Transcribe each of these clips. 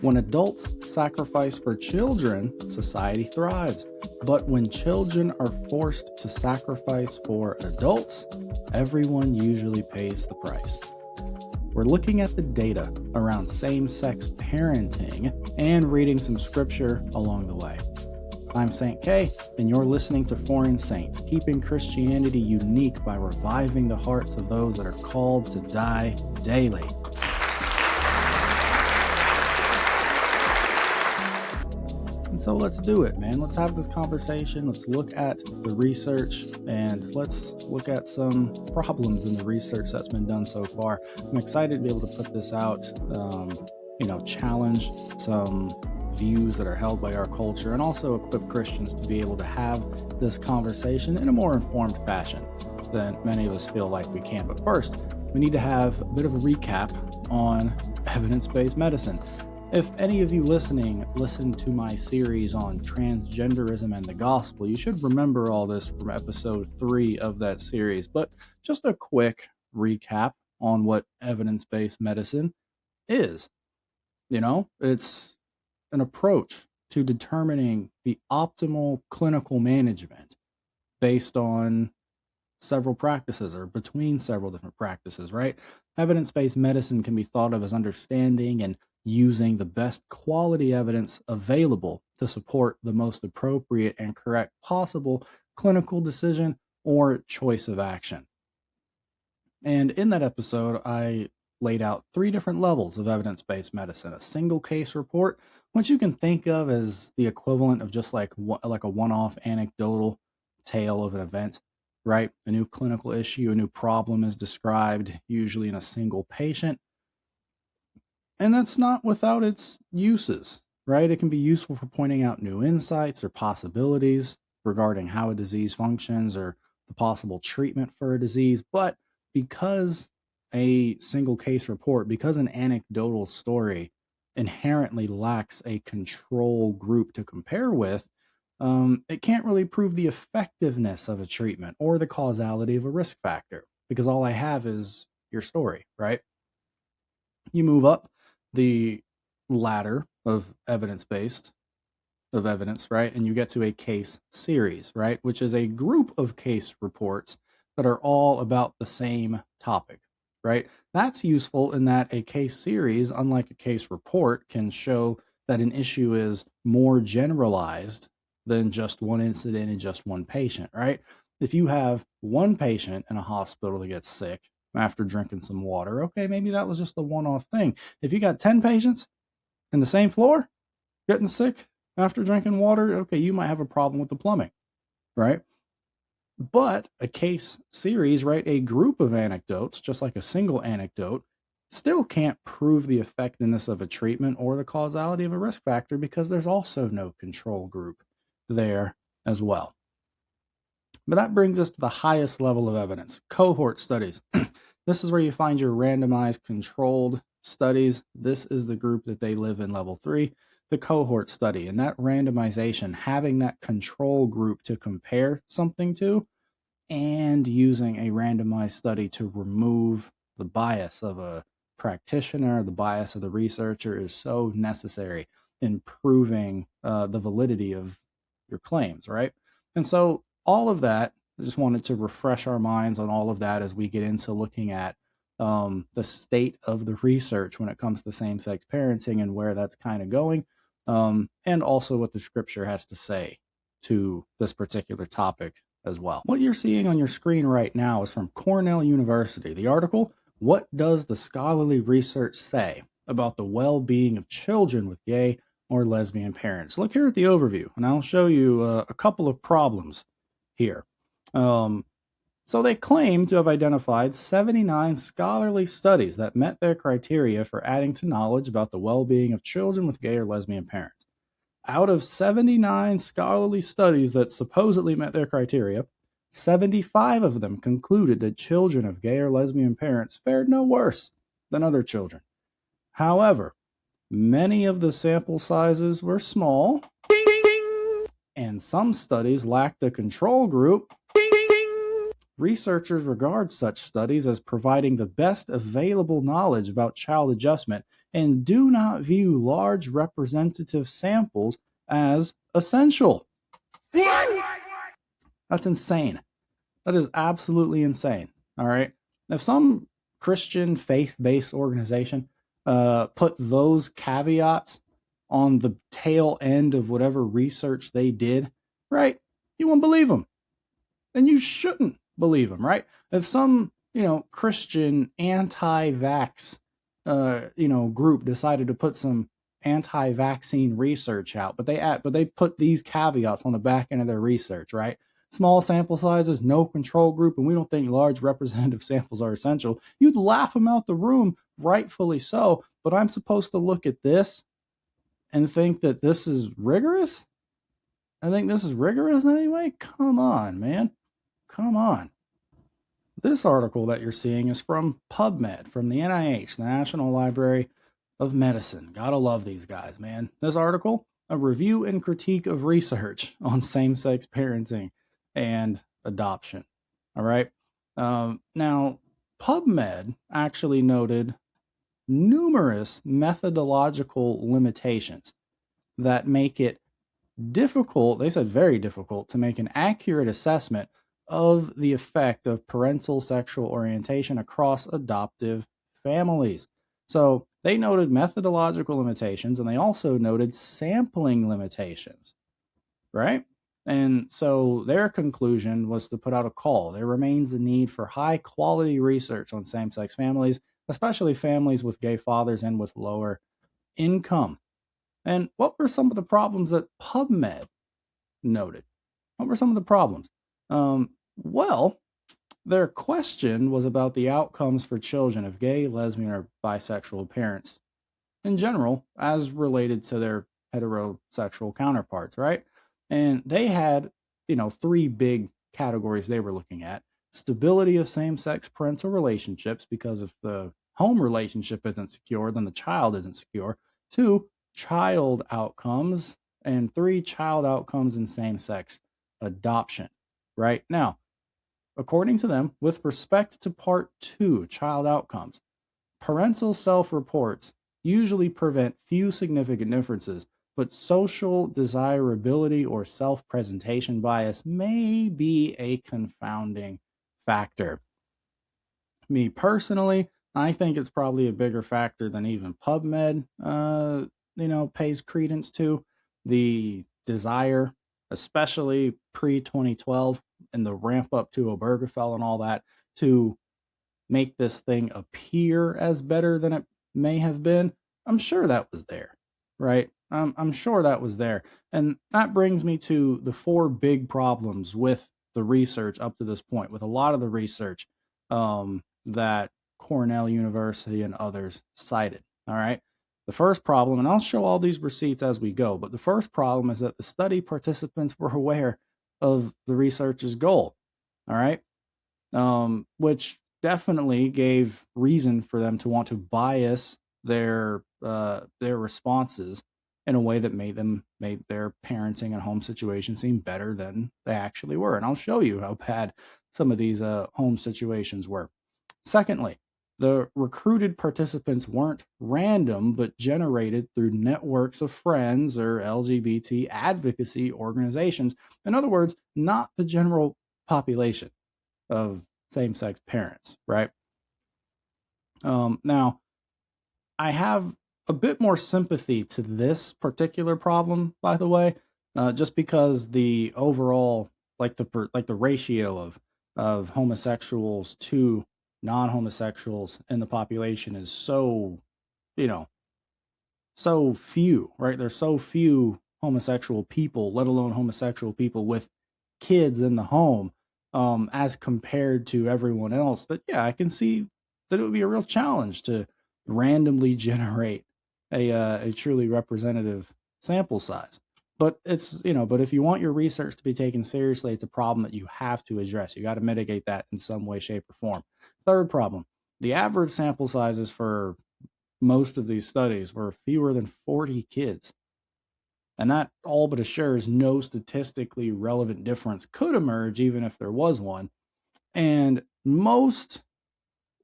When adults sacrifice for children, society thrives. But when children are forced to sacrifice for adults, everyone usually pays the price. We're looking at the data around same-sex parenting and reading some scripture along the way. I'm St. K, and you're listening to Foreign Saints, keeping Christianity unique by reviving the hearts of those that are called to die daily. And so let's do it, man. Let's have this conversation. Let's look at the research and let's look at some problems in the research that's been done so far. I'm excited to be able to put this out, challenge some views that are held by our culture and also equip Christians to be able to have this conversation in a more informed fashion than many of us feel like we can. But first, we need to have a bit of a recap on evidence-based medicine. If any of you listening listened to my series on transgenderism and the gospel, you should remember all this from episode 3 of that series. But just a quick recap on what evidence-based medicine is. It's an approach to determining the optimal clinical management based on several practices or between several different practices, right? Evidence-based medicine can be thought of as understanding and using the best quality evidence available to support the most appropriate and correct possible clinical decision or choice of action. And in that episode, I laid out 3 different levels of evidence-based medicine: a single case report, which you can think of as the equivalent of just like a one-off anecdotal tale of an event, right? A new clinical issue, a new problem is described, usually in a single patient. And that's not without its uses, right? It can be useful for pointing out new insights or possibilities regarding how a disease functions or the possible treatment for a disease. But because a single case report, because an anecdotal story inherently lacks a control group to compare with, it can't really prove the effectiveness of a treatment or the causality of a risk factor, because all I have is your story, right? You move up the ladder of evidence, right? And you get to a case series, right? Which is a group of case reports that are all about the same topic, right? That's useful in that a case series, unlike a case report, can show that an issue is more generalized than just one incident and just one patient, right? If you have one patient in a hospital that gets sick after drinking some water, okay, maybe that was just a one-off thing. If you got 10 patients in the same floor getting sick after drinking water, okay, you might have a problem with the plumbing, right? But a case series, right, a group of anecdotes, just like a single anecdote, still can't prove the effectiveness of a treatment or the causality of a risk factor because there's also no control group there as well. But that brings us to the highest level of evidence, cohort studies. This is where you find your randomized controlled studies. This is the group that they live in, level 3, the cohort study. And that randomization, having that control group to compare something to, and using a randomized study to remove the bias of a practitioner, the bias of the researcher, is so necessary in proving the validity of your claims, right? And so all of that, I just wanted to refresh our minds on all of that as we get into looking at the state of the research when it comes to same-sex parenting and where that's kind of going, and also what the scripture has to say to this particular topic as well. What you're seeing on your screen right now is from Cornell University. The article, "What Does the Scholarly Research Say About the Well-Being of Children with Gay or Lesbian Parents?" Look here at the overview, and I'll show you a couple of problems here. So they claim to have identified 79 scholarly studies that met their criteria for adding to knowledge about the well-being of children with gay or lesbian parents. Out of 79 scholarly studies that supposedly met their criteria, 75 of them concluded that children of gay or lesbian parents fared no worse than other children. However, many of the sample sizes were small, and some studies lacked a control group. Researchers regard such studies as providing the best available knowledge about child adjustment and do not view large representative samples as essential. That's insane. That is absolutely insane. All right. If some Christian faith-based organization put those caveats on the tail end of whatever research they did, right, you won't believe them. And you shouldn't believe them, right? If some, Christian anti-vax, group decided to put some anti-vaccine research out, but they put these caveats on the back end of their research, right? Small sample sizes, no control group, and we don't think large representative samples are essential. You'd laugh them out the room, rightfully so. But I'm supposed to look at this and think that this is rigorous? I think this is rigorous anyway? Come on, man. Come on. This article that you're seeing is from PubMed, from the NIH, the National Library of Medicine. Gotta love these guys, man. This article, a review and critique of research on same-sex parenting and adoption. All right. Now, PubMed actually noted numerous methodological limitations that make it difficult, they said very difficult, to make an accurate assessment of the effect of parental sexual orientation across adoptive families. So they noted methodological limitations, and they also noted sampling limitations, right? And so their conclusion was to put out a call. There remains a need for high quality research on same-sex families, especially families with gay fathers and with lower income. And what were some of the problems that PubMed noted? What were some of the problems? Well, their question was about the outcomes for children of gay, lesbian, or bisexual parents in general, as related to their heterosexual counterparts, right? And they had, three big categories they were looking at: stability of same-sex parental relationships, because if the home relationship isn't secure, then the child isn't secure. 2, child outcomes, and 3, child outcomes in same-sex adoption, right? Now, according to them, with respect to part 2, child outcomes, parental self-reports usually prevent few significant differences, but social desirability or self-presentation bias may be a confounding factor. Me personally, I think it's probably a bigger factor than even PubMed, pays credence to. The desire, especially pre-2012, and the ramp up to Obergefell and all that, to make this thing appear as better than it may have been. I'm sure that was there, right? I'm sure that was there. And that brings me to the 4 big problems with the research up to this point, with a lot of the research that Cornell University and others cited. All right. The first problem, and I'll show all these receipts as we go, but the first problem is that the study participants were aware of the researcher's goal. All right. Which definitely gave reason for them to want to bias their responses in a way that made their parenting and home situation seem better than they actually were. And I'll show you how bad some of these home situations were. Secondly, the recruited participants weren't random, but generated through networks of friends or LGBT advocacy organizations. In other words, not the general population of same-sex parents, right? Now, I have a bit more sympathy to this particular problem, by the way, just because the overall, the ratio of homosexuals to non-homosexuals in the population is so, so few, right? There's so few homosexual people, let alone homosexual people with kids in the home, as compared to everyone else, that, yeah, I can see that it would be a real challenge to randomly generate a truly representative sample size. But but if you want your research to be taken seriously, it's a problem that you have to address. You got to mitigate that in some way, shape, or form. Third problem: the average sample sizes for most of these studies were fewer than 40 kids. And that all but assures no statistically relevant difference could emerge, even if there was one. And most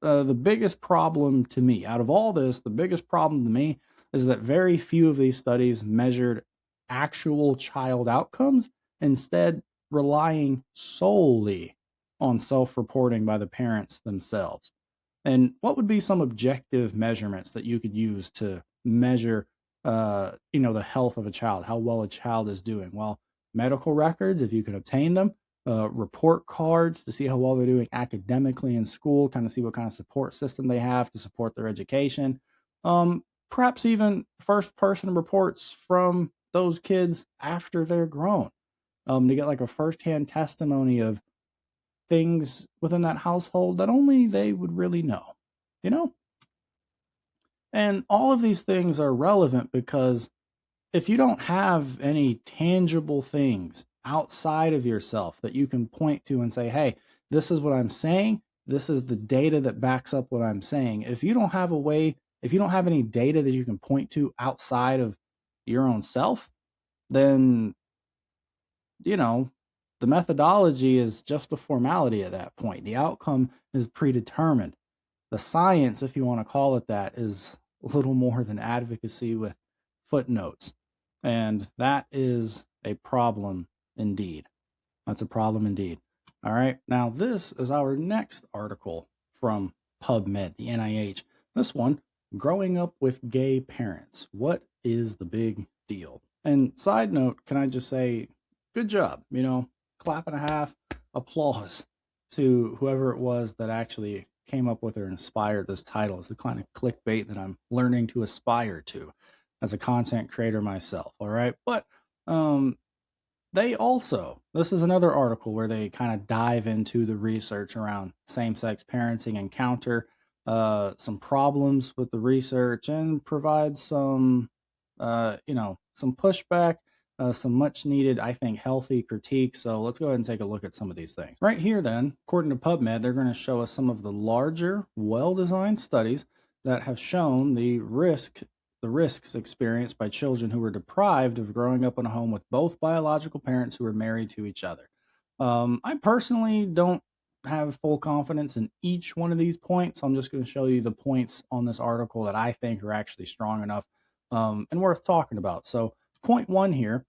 The biggest problem to me, out of all this, the biggest problem to me is that very few of these studies measured actual child outcomes, instead, relying solely on self reporting by the parents themselves. And what would be some objective measurements that you could use to measure, the health of a child, how well a child is doing? Well, medical records, if you can obtain them, report cards to see how well they're doing academically in school, kind of see what kind of support system they have to support their education. Perhaps even first person reports from those kids after they're grown, to get like a firsthand testimony of things within that household that only they would really know, you know? And all of these things are relevant because if you don't have any tangible things outside of yourself that you can point to and say, hey, this is what I'm saying, this is the data that backs up what I'm saying. If you don't have a way, if you don't have any data that you can point to outside of your own self, then, you know, the methodology is just a formality at that point. The outcome is predetermined. The science, if you want to call it that, is a little more than advocacy with footnotes. And that is a problem indeed. That's a problem indeed. All right. Now, this is our next article from PubMed, the NIH. This one, growing up with gay parents. What is the big deal? And side note, can I just say, good job, clap and a half, applause to whoever it was that actually came up with or inspired this title. It's the kind of clickbait that I'm learning to aspire to as a content creator myself. All right. But they also, this is another article where they kind of dive into the research around same-sex parenting and counter some problems with the research and provide some, some pushback, some much needed, I think, healthy critique. So let's go ahead and take a look at some of these things. Right here, then, according to PubMed, they're going to show us some of the larger, well-designed studies that have shown the risks experienced by children who were deprived of growing up in a home with both biological parents who were married to each other. I personally don't have full confidence in each one of these points. So I'm just going to show you the points on this article that I think are actually strong enough and worth talking about. So point one here,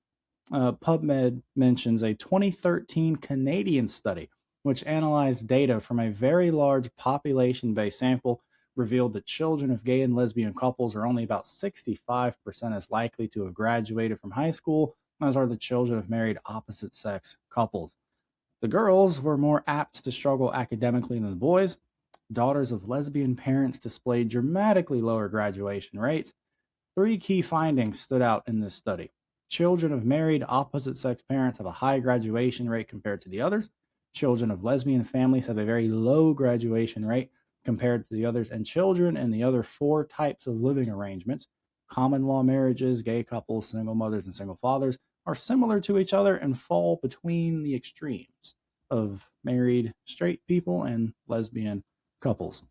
PubMed mentions a 2013 Canadian study which analyzed data from a very large population-based sample revealed that children of gay and lesbian couples are only about 65% as likely to have graduated from high school as are the children of married opposite-sex couples. The girls were more apt to struggle academically than the boys. Daughters of lesbian parents displayed dramatically lower graduation rates. Three key findings stood out in this study. Children of married opposite-sex parents have a high graduation rate compared to the others. Children of lesbian families have a very low graduation rate compared to the others, and children in the other four types of living arrangements, common law marriages, gay couples, single mothers, and single fathers, are similar to each other and fall between the extremes of married straight people and lesbian couples.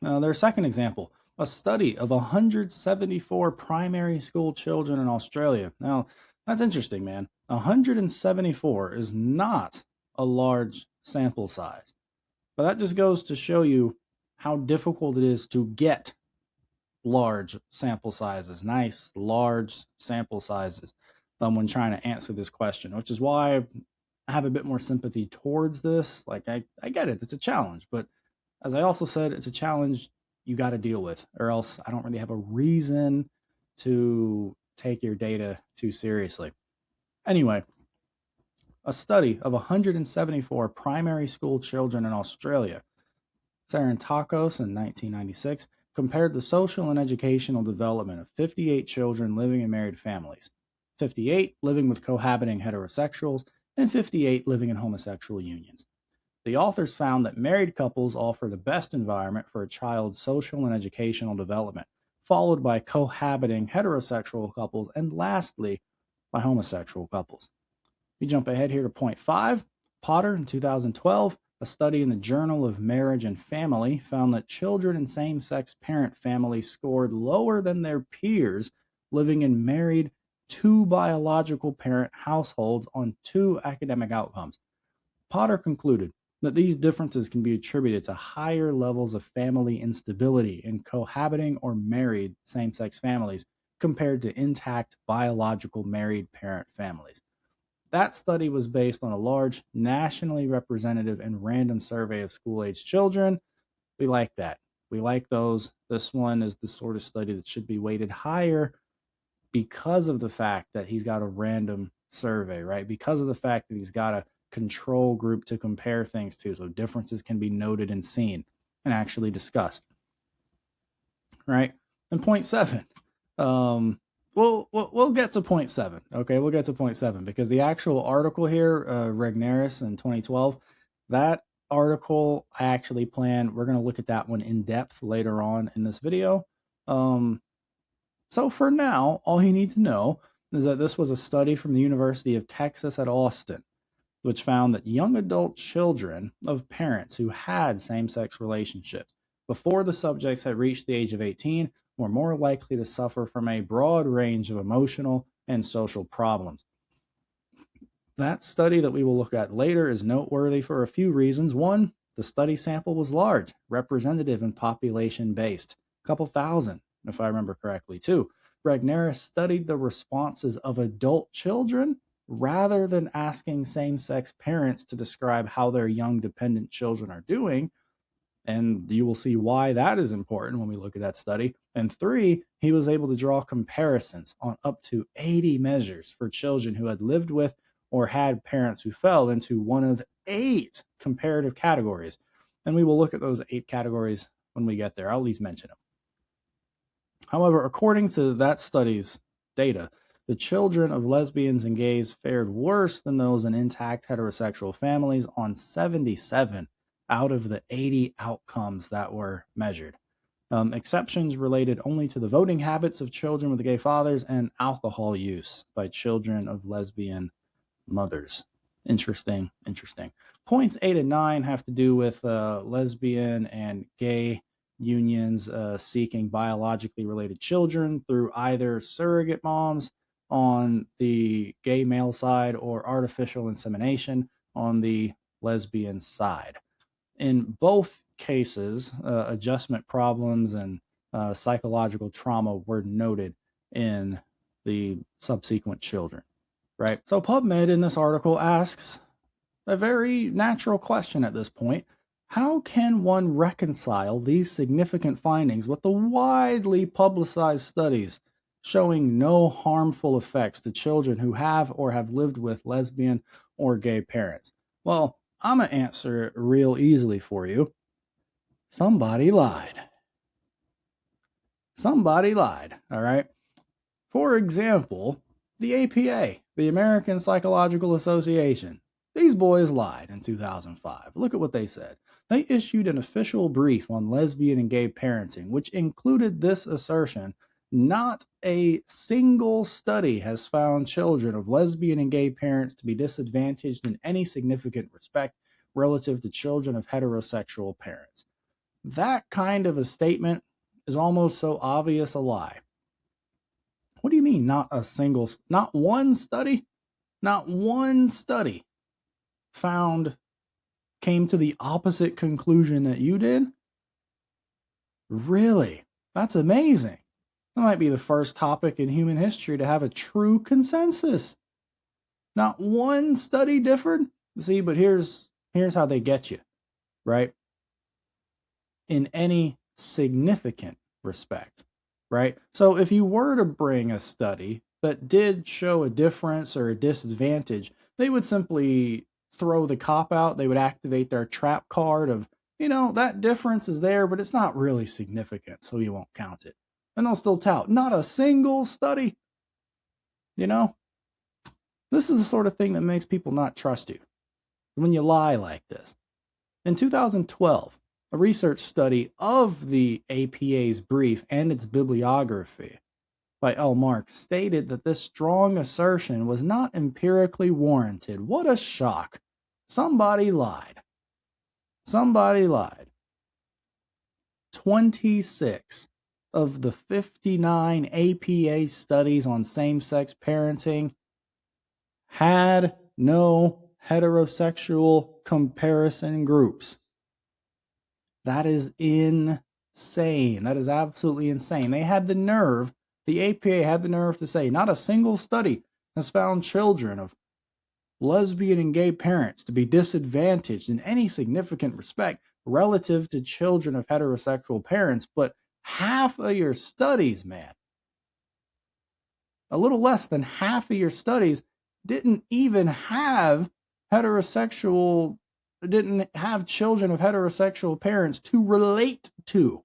Now, their second example, a study of 174 primary school children in Australia. Now, that's interesting, man. 174 is not a large sample size. But that just goes to show you how difficult it is to get large sample sizes, nice, large sample sizes, when trying to answer this question, which is why I have a bit more sympathy towards this. Like, I get it. It's a challenge. But as I also said, it's a challenge you got to deal with, or else I don't really have a reason to take your data too seriously. Anyway, a study of 174 primary school children in Australia, Sarantakos in 1996, compared the social and educational development of 58 children living in married families, 58 living with cohabiting heterosexuals, and 58 living in homosexual unions. The authors found that married couples offer the best environment for a child's social and educational development, followed by cohabiting heterosexual couples, and lastly, by homosexual couples. We jump ahead here to point 5. Potter, in 2012, a study in the Journal of Marriage and Family found that children in same-sex parent families scored lower than their peers living in married two biological parent households on two academic outcomes. Potter concluded, that these differences can be attributed to higher levels of family instability in cohabiting or married same-sex families compared to intact biological married parent families. That study was based on a large, nationally representative and random survey of school-age children. We like that. We like those. This one is the sort of study that should be weighted higher because of the fact that he's got a random survey, right? Because of the fact that he's got a control group to compare things to, so differences can be noted and seen and actually discussed, right? And point seven, we'll get to point seven. Okay, we'll get to point seven because the actual article here, Regnerus in 2012, that article I actually plan. We're going to look at that one in depth later on in this video. So for now, all you need to know is that this was a study from the University of Texas at Austin, which found that young adult children of parents who had same-sex relationships before the subjects had reached the age of 18 were more likely to suffer from a broad range of emotional and social problems. That study that we will look at later is noteworthy for a few reasons. One, the study sample was large, representative and population-based, a couple thousand, if I remember correctly. Two, Regnerus studied the responses of adult children rather than asking same-sex parents to describe how their young dependent children are doing. And you will see why that is important when we look at that study. And three, he was able to draw comparisons on up to 80 measures for children who had lived with or had parents who fell into one of 8 comparative categories. And we will look at those 8 categories when we get there. I'll at least mention them. However, according to that study's data, the children of lesbians and gays fared worse than those in intact heterosexual families on 77 out of the 80 outcomes that were measured. Exceptions related only to the voting habits of children with gay fathers and alcohol use by children of lesbian mothers. Interesting. Points 8 and 9 have to do with lesbian and gay unions seeking biologically related children through either surrogate moms on the gay male side or artificial insemination on the lesbian side. In both cases, adjustment problems and psychological trauma were noted in the subsequent children, right? So PubMed in this article asks a very natural question at this point. How can one reconcile these significant findings with the widely publicized studies showing no harmful effects to children who have or have lived with lesbian or gay parents? Well, I'm going to answer it real easily for you. Somebody lied. Somebody lied, all right? For example, the APA, the American Psychological Association. These boys lied in 2005. Look at what they said. They issued an official brief on lesbian and gay parenting, which included this assertion: not a single study has found children of lesbian and gay parents to be disadvantaged in any significant respect relative to children of heterosexual parents. That kind of a statement is almost so obvious a lie. What do you mean, not one study came to the opposite conclusion that you did? Really? That's amazing. That might be the first topic in human history to have a true consensus. Not one study differed. See, but here's how they get you, right? In any significant respect, right? So if you were to bring a study that did show a difference or a disadvantage, they would simply throw the cop out. They would activate their trap card of, that difference is there, but it's not really significant, so you won't count it. And they'll still tout, not a single study. This is the sort of thing that makes people not trust you when you lie like this. In 2012, a research study of the APA's brief and its bibliography by L. Marks stated that this strong assertion was not empirically warranted. What a shock. Somebody lied. 26 of the 59 APA studies on same-sex parenting had no heterosexual comparison groups. That is insane. That is absolutely insane. They had the nerve, the APA had the nerve to say not a single study has found children of lesbian and gay parents to be disadvantaged in any significant respect relative to children of heterosexual parents, but half of your studies, man, a little less than half of your studies didn't even have didn't have children of heterosexual parents to relate to.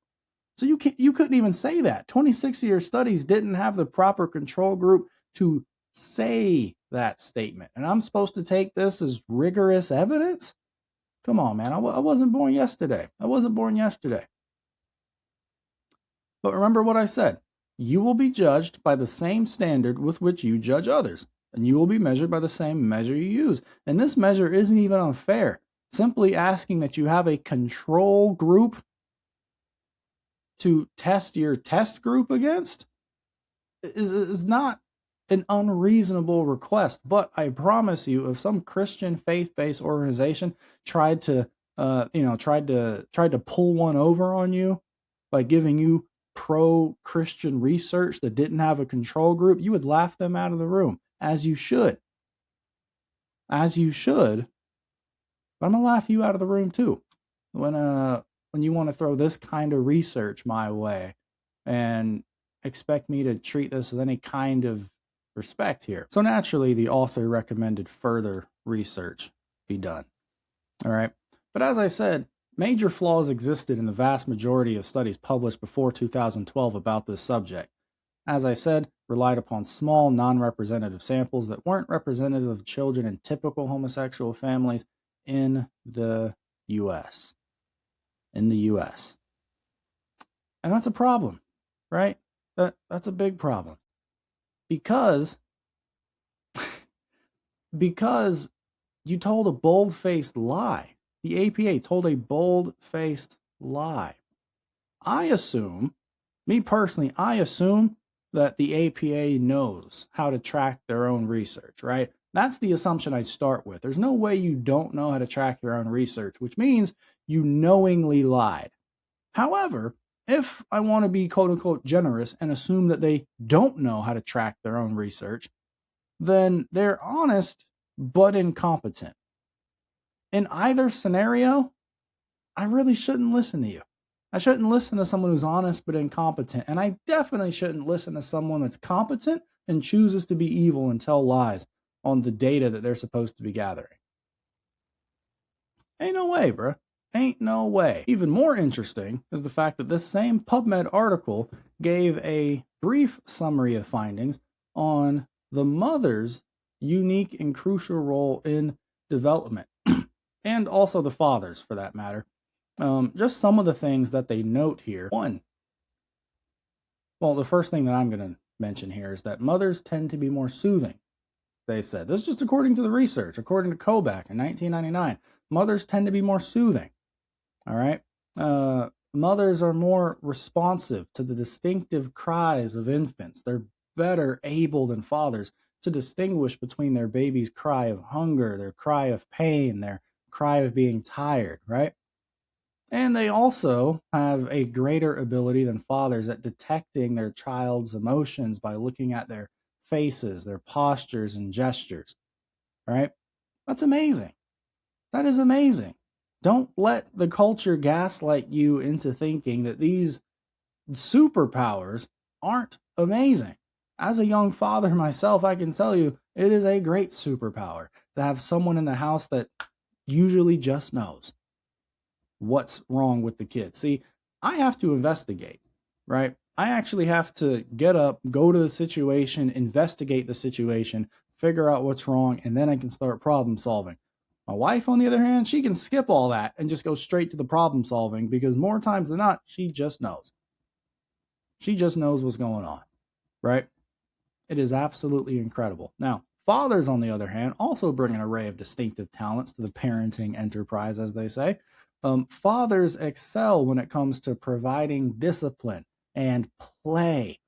So you couldn't even say that. 26 of your studies didn't have the proper control group to say that statement. And I'm supposed to take this as rigorous evidence? Come on, man. I wasn't born yesterday. But remember what I said. You will be judged by the same standard with which you judge others, and you will be measured by the same measure you use. And this measure isn't even unfair. Simply asking that you have a control group to test your test group against is not an unreasonable request. But I promise you, if some Christian faith-based organization tried to pull one over on you by giving you pro-Christian research that didn't have a control group, you would laugh them out of the room, as you should. But I'm gonna laugh you out of the room too when you want to throw this kind of research my way and expect me to treat this with any kind of respect here. So naturally, the author recommended further research be done. All right. But as I said, major flaws existed in the vast majority of studies published before 2012 about this subject. As I said, relied upon small, non-representative samples that weren't representative of children in typical homosexual families in the U.S. And that's a problem, right? That's a big problem. Because you told a bold-faced lie. The APA told a bold-faced lie. I assume that the APA knows how to track their own research, right? That's the assumption I'd start with. There's no way you don't know how to track your own research, which means you knowingly lied. However, if I want to be quote-unquote generous and assume that they don't know how to track their own research, then they're honest but incompetent. In either scenario, I really shouldn't listen to you. I shouldn't listen to someone who's honest but incompetent, and I definitely shouldn't listen to someone that's competent and chooses to be evil and tell lies on the data that they're supposed to be gathering. Ain't no way, bruh. Ain't no way. Even more interesting is the fact that this same PubMed article gave a brief summary of findings on the mother's unique and crucial role in development, and also the father's for that matter. Just some of the things that they note here. The first thing that I'm going to mention here is that mothers tend to be more soothing, they said. This is just according to the research. According to Kobach in 1999, mothers tend to be more soothing. All right. Mothers are more responsive to the distinctive cries of infants. They're better able than fathers to distinguish between their baby's cry of hunger, their cry of pain, their cry of being tired, right? And they also have a greater ability than fathers at detecting their child's emotions by looking at their faces, their postures, and gestures, right? That's amazing. That is amazing. Don't let the culture gaslight you into thinking that these superpowers aren't amazing. As a young father myself, I can tell you it is a great superpower to have someone in the house that usually just knows what's wrong with the kid. See, I have to investigate, right? I actually have to get up, go to the situation, investigate the situation, figure out what's wrong, and then I can start problem solving. My wife, on the other hand, she can skip all that and just go straight to the problem solving because more times than not, she just knows. She just knows what's going on, right? It is absolutely incredible. Now, fathers, on the other hand, also bring an array of distinctive talents to the parenting enterprise, as they say. Fathers excel when it comes to providing discipline and play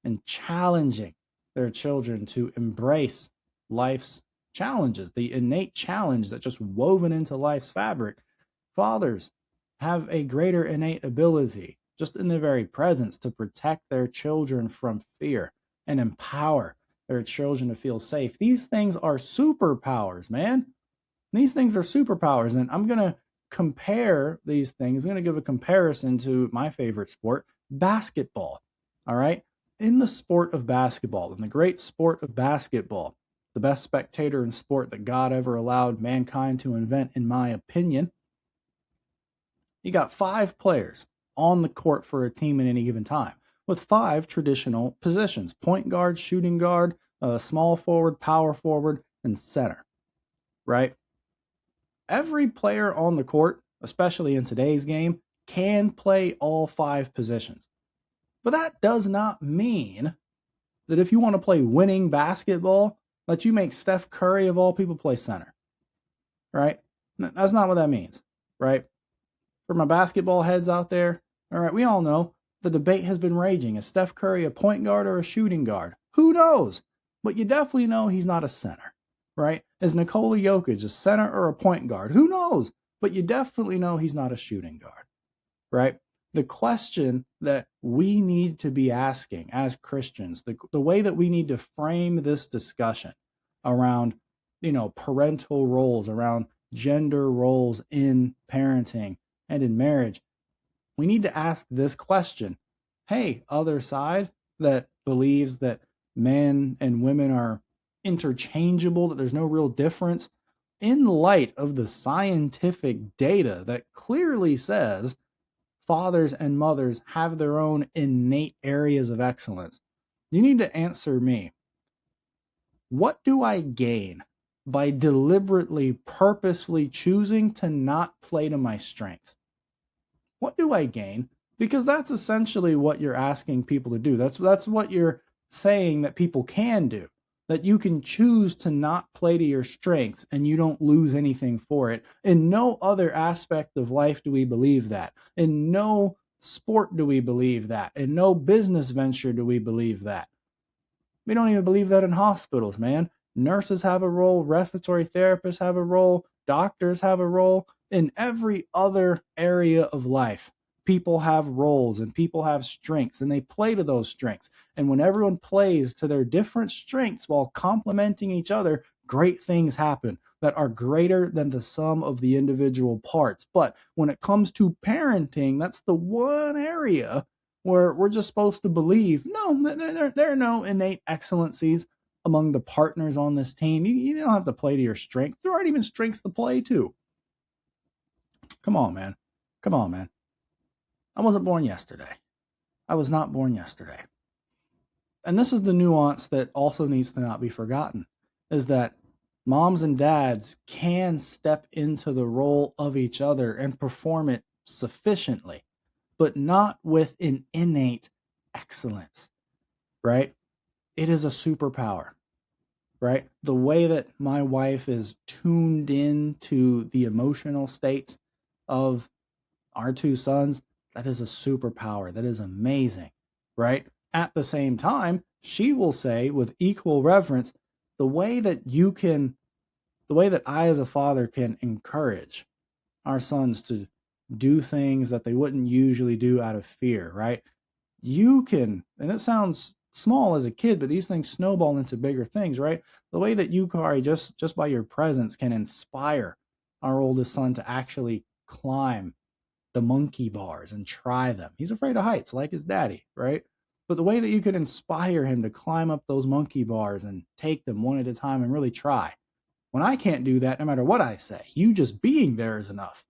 and challenging their children to embrace life's challenges, the innate challenge that's just woven into life's fabric. Fathers have a greater innate ability, just in their very presence, to protect their children from fear and empower their children to feel safe. These things are superpowers, man. These things are superpowers. And I'm going to compare these things. I'm going to give a comparison to my favorite sport, basketball. All right. In the sport of basketball, in the great sport of basketball, the best spectator in sport that God ever allowed mankind to invent, in my opinion, you got 5 players on the court for a team at any given time with 5 traditional positions: point guard, shooting guard, small forward, power forward, and center, right? Every player on the court, especially in today's game, can play all 5 positions. But that does not mean that if you want to play winning basketball, that you make Steph Curry, of all people, play center, right? That's not what that means, right? For my basketball heads out there, all right, we all know the debate has been raging. Is Steph Curry a point guard or a shooting guard? Who knows? But you definitely know he's not a center, right? Is Nikola Jokic a center or a point guard? Who knows? But you definitely know he's not a shooting guard, right? The question that we need to be asking as Christians, the way that we need to frame this discussion around, parental roles, around gender roles in parenting and in marriage, we need to ask this question. Hey, other side that believes that men and women are interchangeable, that there's no real difference, in light of the scientific data that clearly says fathers and mothers have their own innate areas of excellence, you need to answer me. What do I gain by deliberately, purposefully choosing to not play to my strengths? What do I gain? Because that's essentially what you're asking people to do. That's what you're saying that people can do. That you can choose to not play to your strengths and you don't lose anything for it. In no other aspect of life do we believe that. In no sport do we believe that. In no business venture do we believe that. We don't even believe that in hospitals, man. Nurses have a role, respiratory therapists have a role, doctors have a role. In every other area of life, people have roles and people have strengths and they play to those strengths. And when everyone plays to their different strengths while complementing each other, great things happen that are greater than the sum of the individual parts. But when it comes to parenting, that's the one area where we're just supposed to believe, no, there are no innate excellencies among the partners on this team. You don't have to play to your strength. There aren't even strengths to play to. Come on, man. Come on, man. I wasn't born yesterday. I was not born yesterday. And this is the nuance that also needs to not be forgotten, is that moms and dads can step into the role of each other and perform it sufficiently, but not with an innate excellence, right? It is a superpower, right? The way that my wife is tuned in to the emotional states of our 2 sons, that is a superpower. That is amazing, right? At the same time, she will say with equal reverence, the way that I as a father can encourage our sons to do things that they wouldn't usually do out of fear, right? You can, and it sounds small as a kid, but these things snowball into bigger things, right? The way that you, Kari, just by your presence can inspire our oldest son to actually climb the monkey bars and try them. He's afraid of heights like his daddy, right? But the way that you could inspire him to climb up those monkey bars and take them one at a time and really try. When I can't do that, no matter what I say, you just being there is enough.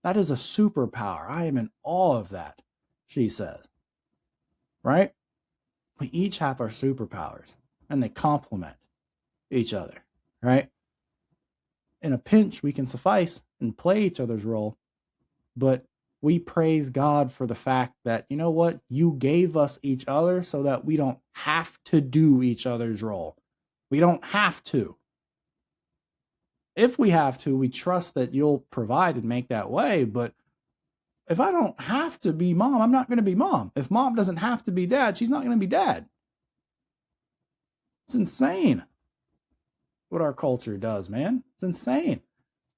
That is a superpower. I am in awe of that, she says. Right? We each have our superpowers and they complement each other, right? In a pinch, we can suffice and play each other's role, but we praise God for the fact that, you know what, you gave us each other so that we don't have to do each other's role. We don't have to. If we have to, we trust that you'll provide and make that way. But if I don't have to be mom, I'm not going to be mom. If mom doesn't have to be dad, she's not going to be dad. It's insane. what our culture does, man. It's insane.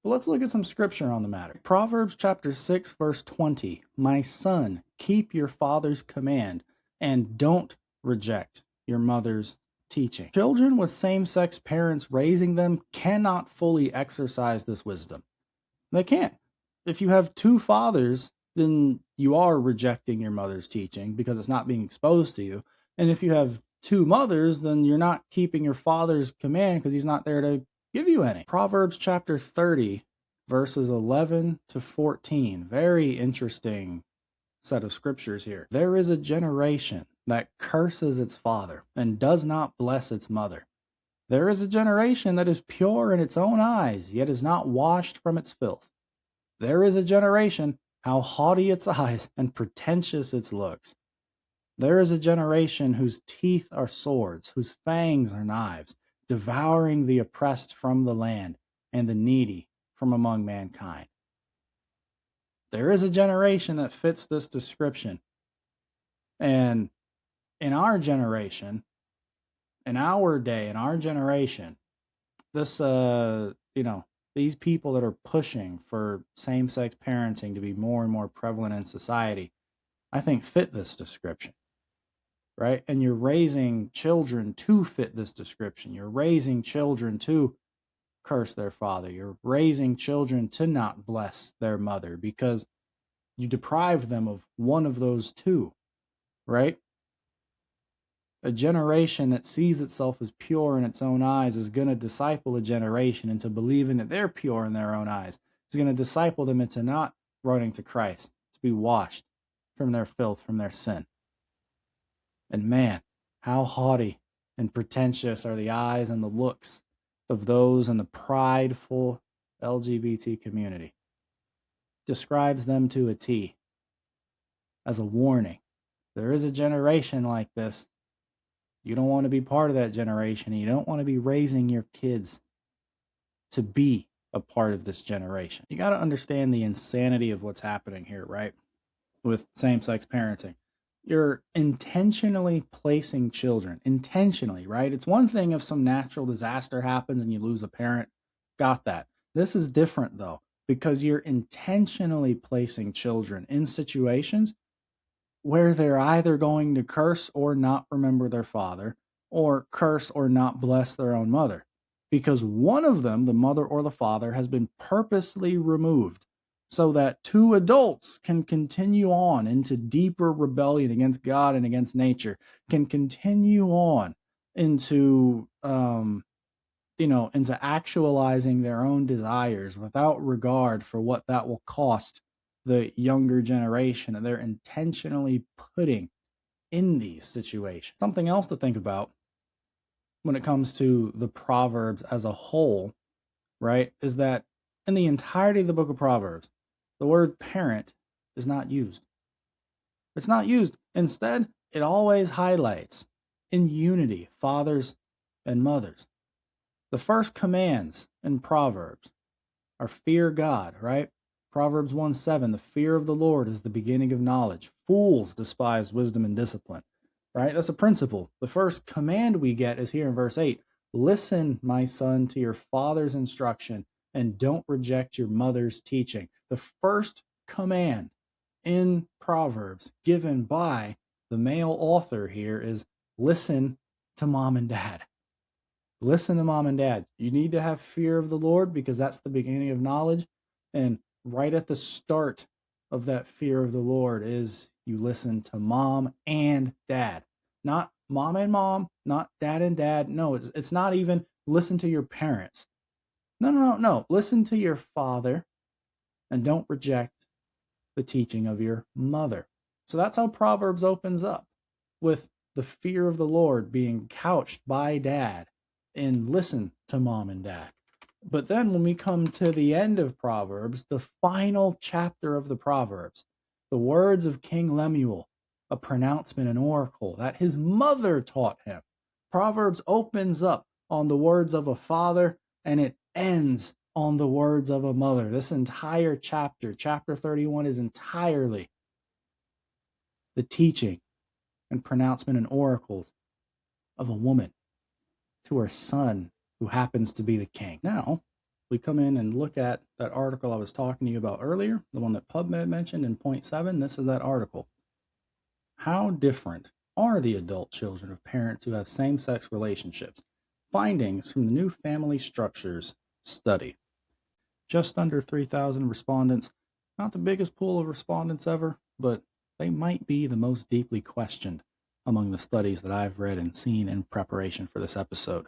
But let's look at some scripture on the matter. Proverbs chapter 6, verse 20. My son, keep your father's command and don't reject your mother's teaching. Children with same-sex parents raising them cannot fully exercise this wisdom. They can't. If you have two fathers, then you are rejecting your mother's teaching because it's not being exposed to you. And if you have two mothers, then you're not keeping your father's command because he's not there to give you any. Proverbs chapter 30, verses 11 to 14. Very interesting set of scriptures here. There is a generation that curses its father and does not bless its mother. There is a generation that is pure in its own eyes, yet is not washed from its filth. There is a generation, how haughty its eyes and pretentious its looks. There is a generation whose teeth are swords, whose fangs are knives, devouring the oppressed from the land and the needy from among mankind. There is a generation that fits this description. And in our generation, in our day, in our generation, this, these people that are pushing for same-sex parenting to be more and more prevalent in society, I think fit this description, right? And you're raising children to fit this description. You're raising children to curse their father. You're raising children to not bless their mother because you deprive them of one of those two, right? A generation that sees itself as pure in its own eyes is going to disciple a generation into believing that they're pure in their own eyes. It's going to disciple them into not running to Christ, to be washed from their filth, from their sin. And man, how haughty and pretentious are the eyes and the looks of those in the prideful LGBT community. Describes them to a T as a warning. There is a generation like this. You don't want to be part of that generation, and you don't want to be raising your kids to be a part of this generation. You got to understand the insanity of what's happening here, right? With same-sex parenting. You're intentionally placing children, intentionally, right? It's one thing if some natural disaster happens and you lose a parent. Got that. This is different, though, because you're intentionally placing children in situations where they're either going to curse or not remember their father, or curse or not bless their own mother. Because one of them, the mother or the father, has been purposely removed so that two adults can continue on into deeper rebellion against God and against nature, can continue on into, into actualizing their own desires without regard for what that will cost the younger generation that they're intentionally putting in these situations. Something else to think about when it comes to the Proverbs as a whole, right, is that in the entirety of the book of Proverbs, the word parent is not used. It's not used. Instead, it always highlights in unity fathers and mothers. The first commands in Proverbs are fear God, right? Proverbs 1:7, the fear of the Lord is the beginning of knowledge. Fools despise wisdom and discipline, right? That's a principle. The first command we get is here in verse 8. Listen, my son, to your father's instruction and don't reject your mother's teaching. The first command in Proverbs given by the male author here is listen to mom and dad. Listen to mom and dad. You need to have fear of the Lord because that's the beginning of knowledge. And right at the start of that fear of the Lord is you listen to mom and dad. Not mom and mom, not dad and dad. No, it's not even listen to your parents. No. Listen to your father and don't reject the teaching of your mother. So that's how Proverbs opens up, with the fear of the Lord being couched by dad and listen to mom and dad. But then when we come to the end of Proverbs, the final chapter of the Proverbs, the words of King Lemuel, a pronouncement, an oracle that his mother taught him. Proverbs opens up on the words of a father and it ends on the words of a mother. This entire chapter, chapter 31, is entirely the teaching and pronouncement and oracles of a woman to her son who happens to be the king. Now, we come in and look at that article I was talking to you about earlier, the one that PubMed mentioned in point 7. This is that article. How different are the adult children of parents who have same-sex relationships? Findings from the new family structures study. Just under 3,000 respondents. Not the biggest pool of respondents ever, but they might be the most deeply questioned among the studies that I've read and seen in preparation for this episode.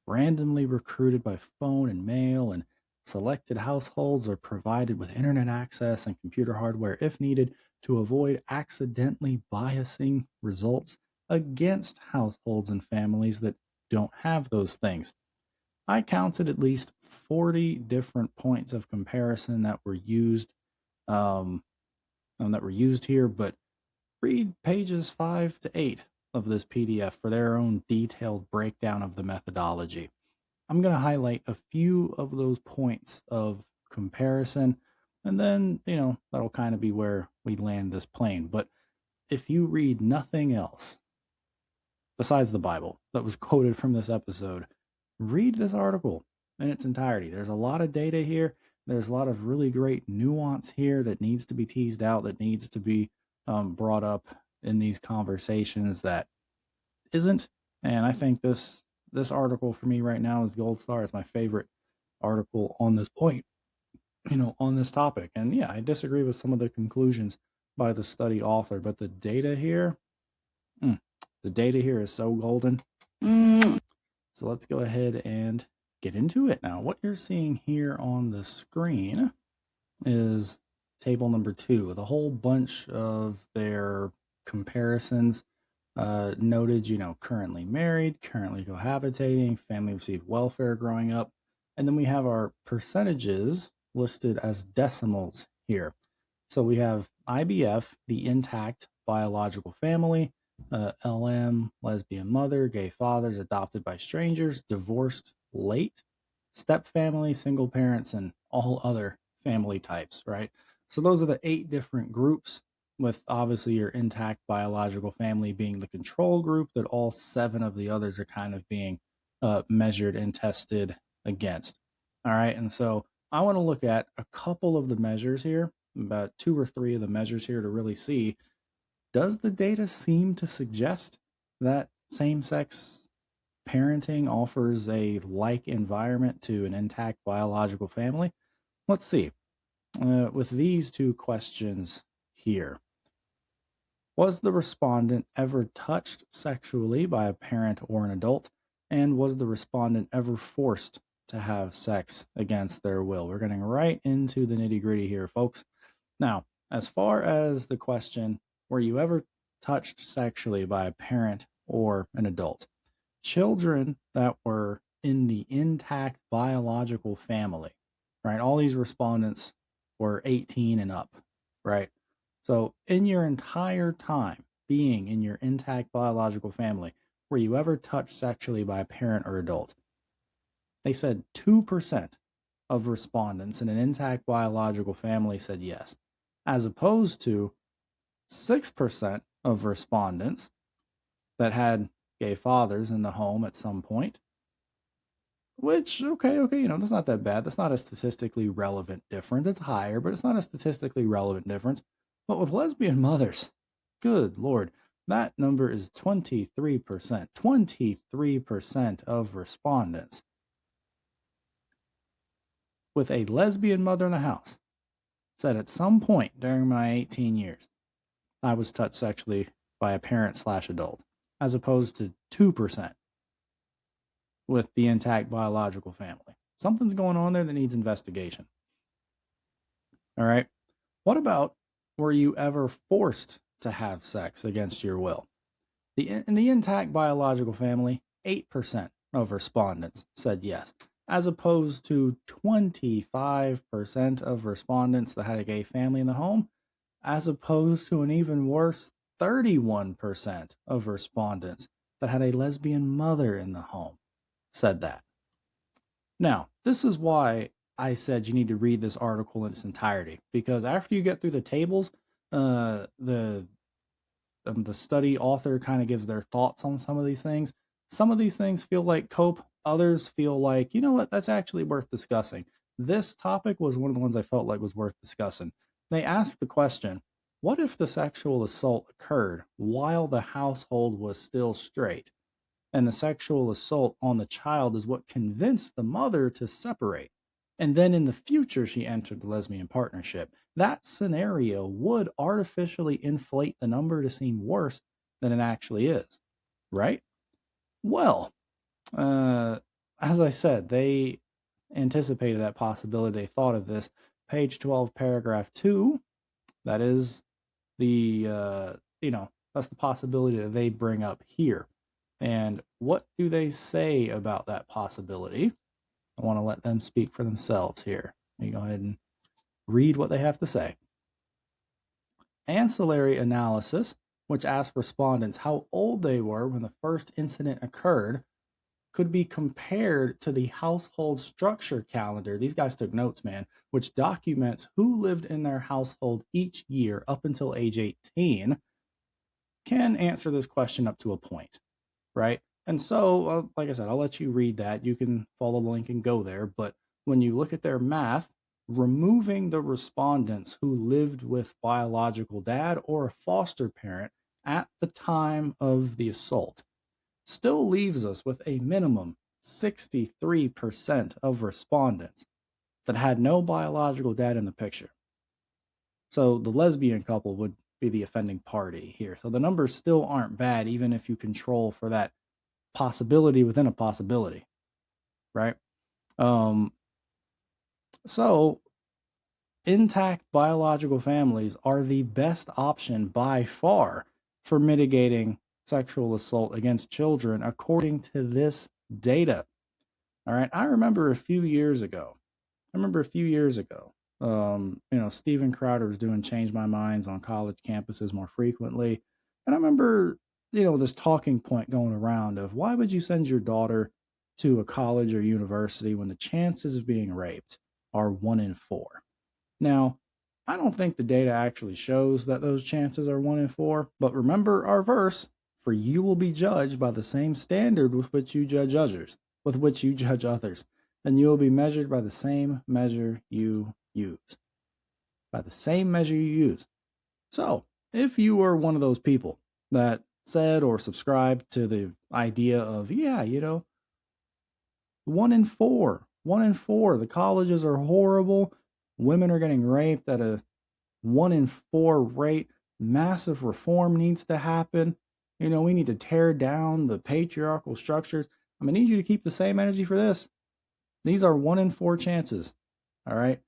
Randomly recruited by phone and mail, and selected households are provided with internet access and computer hardware if needed to avoid accidentally biasing results against households and families that don't have those things. I counted at least 40 different points of comparison that were used here, but read pages 5 to 8 of this PDF for their own detailed breakdown of the methodology. I'm going to highlight a few of those points of comparison, and then, that'll kind of be where we land this plane. But if you read nothing else besides the Bible that was quoted from this episode, read this article in its entirety. There's a lot of data here. There's a lot of really great nuance here that needs to be teased out, that needs to be brought up in these conversations that isn't. And I think this article for me right now is gold star. It's my favorite article on this point, on this topic. And yeah, I disagree with some of the conclusions by the study author, but the data here is so golden. So let's go ahead and get into it now. What you're seeing here on the screen is table number 2 with a whole bunch of their comparisons noted, currently married, currently cohabitating, family received welfare growing up. And then we have our percentages listed as decimals here. So we have IBF, the intact biological family, LM, lesbian mother, gay fathers, adopted by strangers, divorced late, step family, single parents, and all other family types, right? So those are the 8 different groups, with obviously your intact biological family being the control group that all 7 of the others are kind of being measured and tested against. All right, and so I want to look at a couple of the measures here, about 2 or 3 of the measures here to really see, does the data seem to suggest that same-sex parenting offers a like environment to an intact biological family? Let's see. With these 2 questions here, was the respondent ever touched sexually by a parent or an adult? And was the respondent ever forced to have sex against their will? We're getting right into the nitty-gritty here, folks. Now, as far as the question, were you ever touched sexually by a parent or an adult? Children that were in the intact biological family, right? All these respondents were 18 and up, right? So in your entire time being in your intact biological family, were you ever touched sexually by a parent or adult? They said 2% of respondents in an intact biological family said yes, as opposed to 6% of respondents that had gay fathers in the home at some point, which, okay, that's not that bad. That's not a statistically relevant difference. It's higher, but it's not a statistically relevant difference. But with lesbian mothers, good Lord, that number is 23%. 23% of respondents with a lesbian mother in the house said at some point during my 18 years, I was touched sexually by a parent/adult, as opposed to 2% with the intact biological family. Something's going on there that needs investigation. All right. What about, were you ever forced to have sex against your will? In the intact biological family, 8% of respondents said yes, as opposed to 25% of respondents that had a gay family in the home, as opposed to an even worse 31% of respondents that had a lesbian mother in the home said that. Now, this is why I said you need to read this article in its entirety, because after you get through the tables, the study author kind of gives their thoughts on some of these things. Some of these things feel like cope. Others feel like, you know what, that's actually worth discussing. This topic was one of the ones I felt like was worth discussing. They asked the question, what if the sexual assault occurred while the household was still straight? And the sexual assault on the child is what convinced the mother to separate. And then in the future, she entered the lesbian partnership. That scenario would artificially inflate the number to seem worse than it actually is, right? Well, uh, as I said, they anticipated that possibility. They thought of this. Page 12, paragraph 2, that is the, that's the possibility that they bring up here. And what do they say about that possibility? I want to let them speak for themselves here. Let me go ahead and read what they have to say. Ancillary analysis, which asked respondents how old they were when the first incident occurred, could be compared to the household structure calendar. These guys took notes, man, which documents who lived in their household each year up until age 18, can answer this question up to a point, right? And so, like I said, I'll let you read that. You can follow the link and go there. But when you look at their math, removing the respondents who lived with biological dad or a foster parent at the time of the assault still leaves us with a minimum 63% of respondents that had no biological dad in the picture. So the lesbian couple would be the offending party here. So the numbers still aren't bad, even if you control for that possibility within a possibility, right? So intact biological families are the best option by far for mitigating sexual assault against children, according to this data. All right. I remember a few years ago, Steven Crowder was doing Change My Minds on college campuses more frequently. And I remember, this talking point going around of why would you send your daughter to a college or university when the chances of being raped are 1 in 4? Now, I don't think the data actually shows that those chances are 1 in 4, but remember our verse, for you will be judged by the same standard with which you judge others, and you will be measured by the same measure you use. So, if you were one of those people that said or subscribed to the idea of, 1 in 4, the colleges are horrible, women are getting raped at a 1 in 4 rate, massive reform needs to happen, we need to tear down the patriarchal structures. I'm going to need you to keep the same energy for this. These are 1 in 4 chances. All right.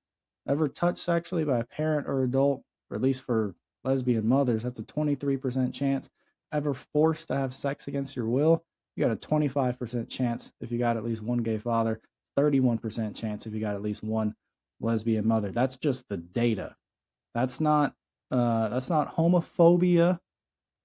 Ever touched sexually by a parent or adult, or at least for lesbian mothers, that's a 23% chance. Ever forced to have sex against your will, you got a 25% chance if you got at least one gay father, 31% chance if you got at least one lesbian mother. That's just the data. That's not homophobia.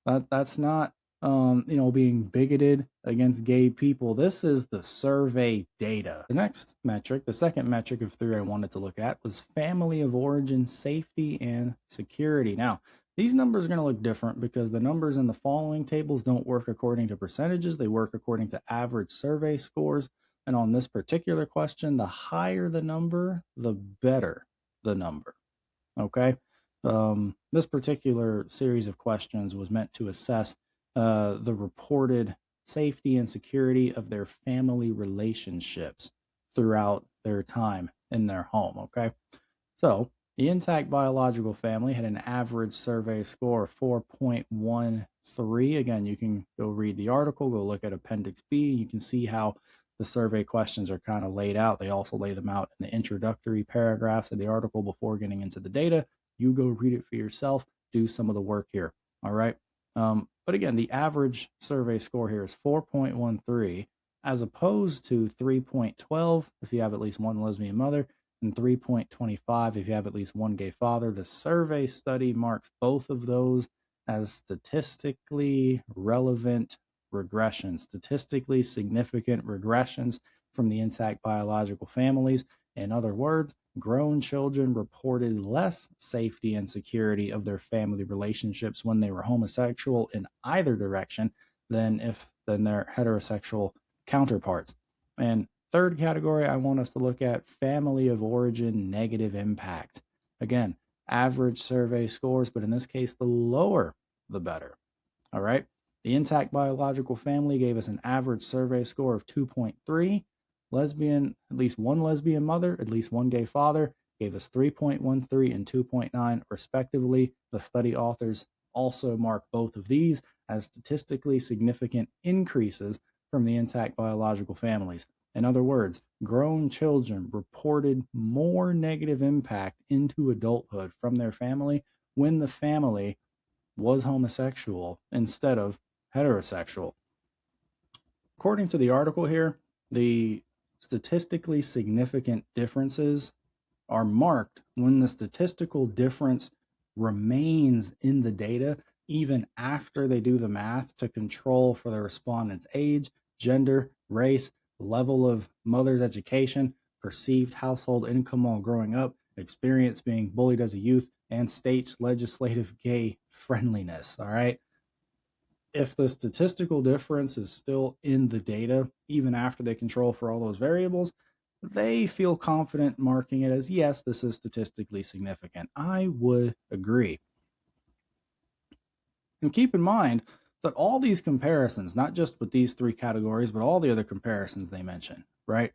That's not being bigoted against gay people. This is the survey data. The next metric, the second metric of 3 I wanted to look at, was family of origin safety and security. Now, these numbers are going to look different because the numbers in the following tables don't work according to percentages. They work according to average survey scores. And on this particular question, the higher the number, the better the number. Okay? This particular series of questions was meant to assess the reported safety and security of their family relationships throughout their time in their home. Okay. So the intact biological family had an average survey score of 4.13. Again, you can go read the article, go look at Appendix B. You can see how the survey questions are kind of laid out. They also lay them out in the introductory paragraphs of the article before getting into the data. You go read it for yourself, do some of the work here. All right. But again, the average survey score here is 4.13 as opposed to 3.12 if you have at least one lesbian mother and 3.25 if you have at least one gay father. The survey study marks both of those as statistically relevant regressions, statistically significant regressions from the intact biological families. In other words, grown children reported less safety and security of their family relationships when they were homosexual in either direction than their heterosexual counterparts. And third category, I want us to look at family of origin negative impact. Again, average survey scores, but in this case, the lower, the better. All right. The intact biological family gave us an average survey score of 2.3. Lesbian, at least one lesbian mother, at least one gay father, gave us 3.13 and 2.9 respectively. The study authors also mark both of these as statistically significant increases from the intact biological families. In other words, grown children reported more negative impact into adulthood from their family when the family was homosexual instead of heterosexual. According to the article here, the statistically significant differences are marked when the statistical difference remains in the data even after they do the math to control for the respondent's age, gender, race, level of mother's education, perceived household income while growing up, experience being bullied as a youth, and state's legislative gay friendliness. All right. If the statistical difference is still in the data, even after they control for all those variables, they feel confident marking it as, yes, this is statistically significant. I would agree. And keep in mind that all these comparisons, not just with these three categories, but all the other comparisons they mention, right,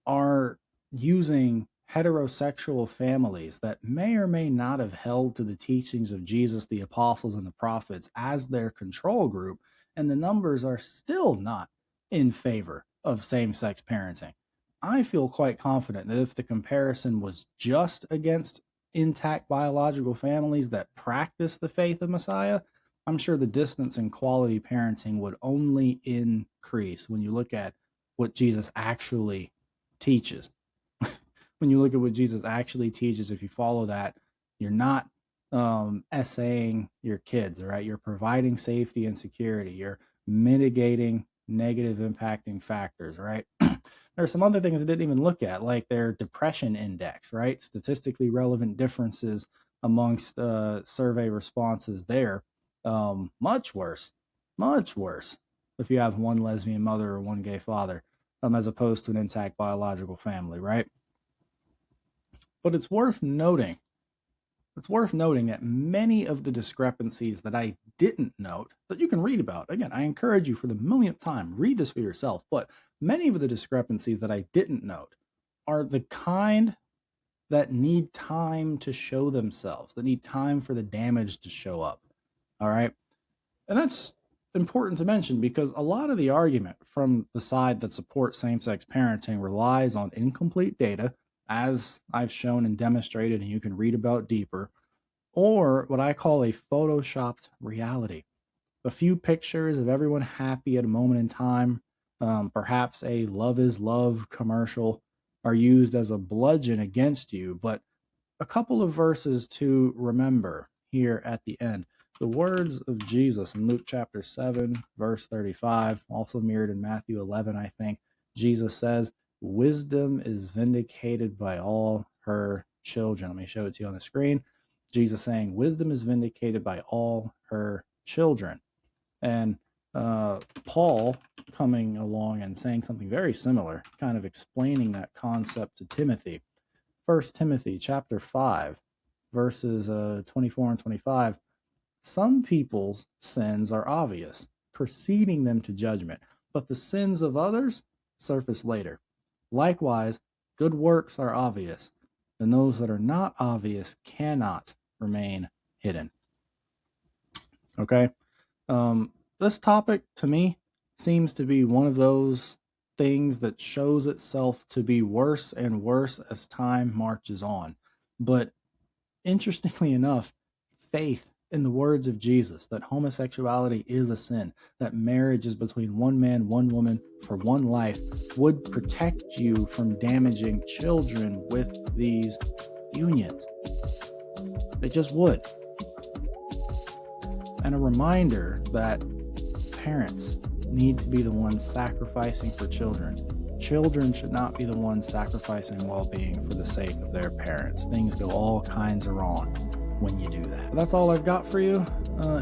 are using heterosexual families that may or may not have held to the teachings of Jesus, the apostles, and the prophets as their control group, and the numbers are still not in favor of same-sex parenting. I feel quite confident that if the comparison was just against intact biological families that practice the faith of Messiah, I'm sure the distance in quality parenting would only increase when you look at what Jesus actually teaches. When you look at what Jesus actually teaches, if you follow that, you're not essaying your kids, all right? You're providing safety and security. You're mitigating negative impacting factors, right? There are some other things I didn't even look at, like their depression index, right? Statistically relevant differences amongst survey responses there. Much worse if you have one lesbian mother or one gay father, as opposed to an intact biological family, right? But it's worth noting that many of the discrepancies that I didn't note, that you can read about, again, I encourage you for the millionth time, read this for yourself, but many of the discrepancies that I didn't note are the kind that need time to show themselves, that need time for the damage to show up, all right? And that's important to mention because a lot of the argument from the side that supports same-sex parenting relies on incomplete data, as I've shown and demonstrated, and you can read about deeper, or what I call a photoshopped reality. A few pictures of everyone happy at a moment in time, perhaps a love is love commercial, are used as a bludgeon against you, but a couple of verses to remember here at the end. The words of Jesus in Luke chapter 7, verse 35, also mirrored in Matthew 11, I think. Jesus says, "Wisdom is vindicated by all her children." Let me show it to you on the screen. Jesus saying, "Wisdom is vindicated by all her children." And Paul coming along and saying something very similar, kind of explaining that concept to Timothy. 1 Timothy chapter 5, verses 24 and 25. "Some people's sins are obvious, preceding them to judgment, but the sins of others surface later. Likewise, good works are obvious, and those that are not obvious cannot remain hidden." Okay? This topic, to me, seems to be one of those things that shows itself to be worse and worse as time marches on. But interestingly enough, faith in the words of Jesus, that homosexuality is a sin, that marriage is between one man, one woman for one life, would protect you from damaging children with these unions. They just would. And a reminder that parents need to be the ones sacrificing for children. Children should not be the ones sacrificing well-being for the sake of their parents. Things go all kinds of wrong. when you do that. That's all I've got for you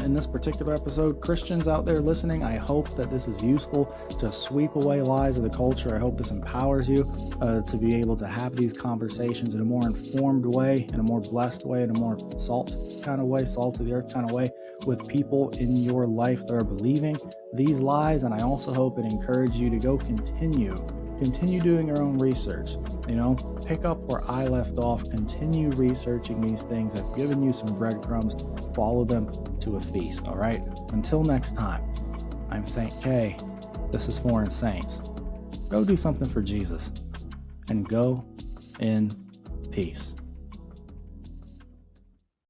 in this particular episode. Christians out there listening, I hope that this is useful to sweep away lies of the culture. I hope this empowers you to be able to have these conversations in a more informed way, in a more blessed way, in a more salt kind of way, salt of the earth kind of way, with people in your life that are believing these lies. And I also hope it encourages you to go continue doing your own research. Pick up where I left off, continue researching these things. I've given you some breadcrumbs, follow them to a feast. All right, until next time, I'm Saint K. This is Foreign Saints. Go do something for Jesus and go in peace.